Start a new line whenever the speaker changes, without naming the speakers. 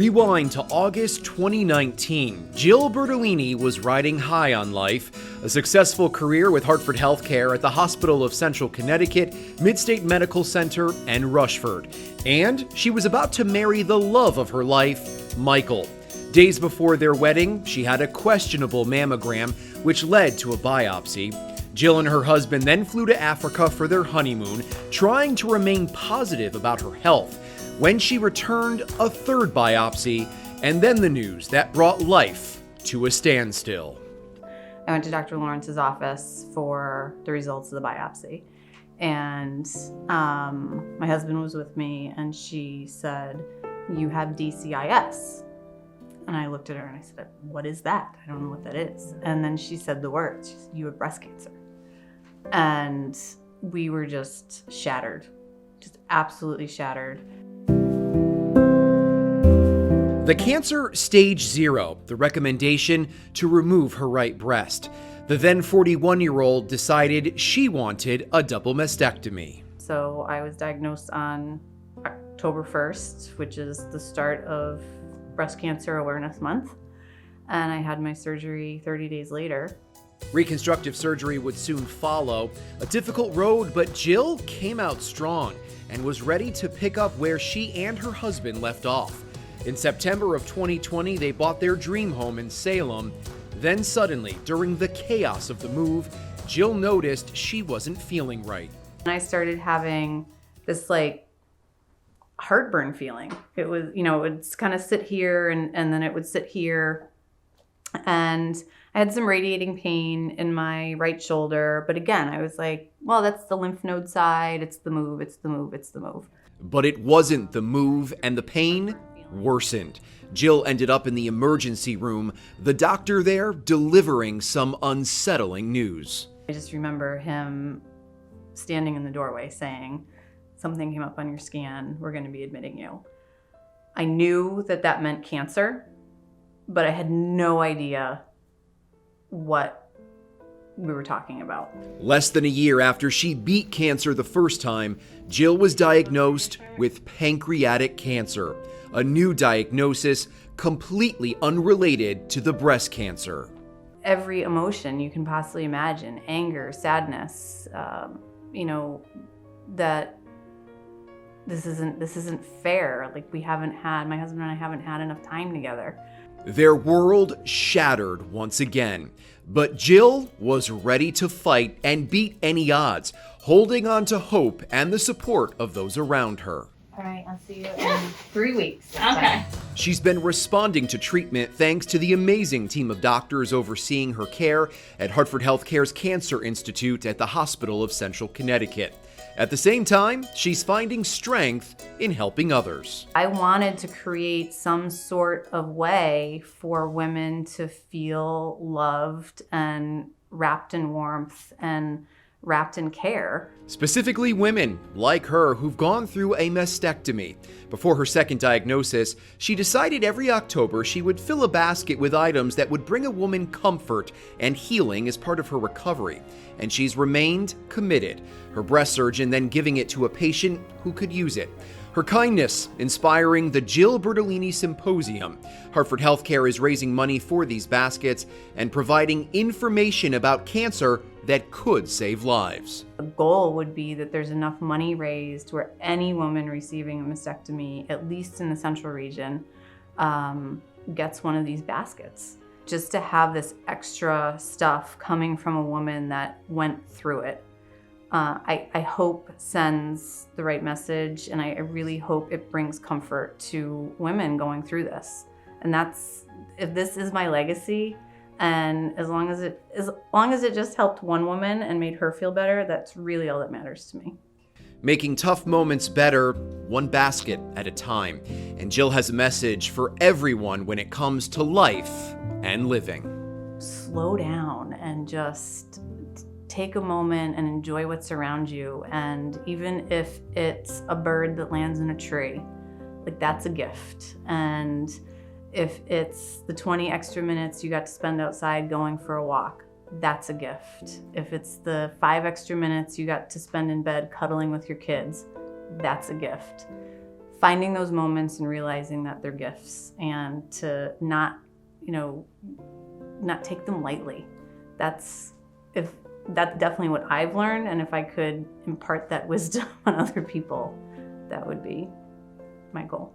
Rewind to August 2019. Jill Bertolini was riding high on life, a successful career with Hartford Healthcare at the Hospital of Central Connecticut, Midstate Medical Center, and Rushford. And she was about to marry the love of her life, Michael. Days before their wedding, she had a questionable mammogram, which led to a biopsy. Jill and her husband then flew to Africa for their honeymoon, trying to remain positive about her health. When she returned, a third biopsy, and then the news that brought life to a standstill.
I went to Dr. Lawrence's office for the results of the biopsy. And my husband was with me, and she said, "You have DCIS." And I looked at her and I said, "What is that? I don't know what that is." And then she said the words, she said, "You have breast cancer." And we were just shattered, just absolutely shattered.
The cancer stage 0, the recommendation to remove her right breast. The then 41-year-old decided she wanted a double mastectomy.
So I was diagnosed on October 1st, which is the start of Breast Cancer Awareness Month. And I had my surgery 30 days later.
Reconstructive surgery would soon follow. A difficult road, but Jill came out strong and was ready to pick up where she and her husband left off. In September of 2020, they bought their dream home in Salem. Then suddenly, during the chaos of the move, Jill noticed she wasn't feeling right.
And I started having this heartburn feeling. It was, it would kind of sit here and then it would sit here. And I had some radiating pain in my right shoulder. But again, I was like, well, that's the lymph node side. It's the move, it's the move, it's the move.
But it wasn't the move, and the pain worsened. Jill ended up in the emergency room, the doctor there delivering some unsettling news.
I just remember him standing in the doorway saying, "Something came up on your scan, we're going to be admitting you." I knew that that meant cancer, but I had no idea what we were talking about.
Less than a year after she beat cancer the first time, Jill was diagnosed with pancreatic cancer, a new diagnosis completely unrelated to the breast cancer.
Every emotion you can possibly imagine, anger, sadness, that this isn't fair. Like my husband and I haven't had enough time together.
Their world shattered once again, but Jill was ready to fight and beat any odds, holding on to hope and the support of those around her.
All right, I'll see you in 3 weeks.
Okay.
She's been responding to treatment thanks to the amazing team of doctors overseeing her care at Hartford Healthcare's Cancer Institute at the Hospital of Central Connecticut. At the same time, she's finding strength in helping others.
I wanted to create some sort of way for women to feel loved and wrapped in warmth and wrapped in care.
Specifically women like her who've gone through a mastectomy. Before her second diagnosis, she decided every October she would fill a basket with items that would bring a woman comfort and healing as part of her recovery. And she's remained committed, her breast surgeon then giving it to a patient who could use it. Her kindness inspiring the Jill Bertolini Symposium. Hartford Healthcare is raising money for these baskets and providing information about cancer that could save lives.
The goal would be that there's enough money raised where any woman receiving a mastectomy, at least in the central region, gets one of these baskets. Just to have this extra stuff coming from a woman that went through it. I hope sends the right message, and I really hope it brings comfort to women going through this. And if this is my legacy, and as long as it just helped one woman and made her feel better, that's really all that matters to me.
Making tough moments better, one basket at a time. And Jill has a message for everyone when it comes to life and living.
Slow down and just take a moment and enjoy what's around you. And even if it's a bird that lands in a tree, that's a gift. And if it's the 20 extra minutes you got to spend outside going for a walk, that's a gift. If it's the 5 extra minutes you got to spend in bed cuddling with your kids, that's a gift. finding those moments and realizing that they're gifts, and to not, not take them lightly. That's definitely what I've learned, and if I could impart that wisdom on other people, that would be my goal.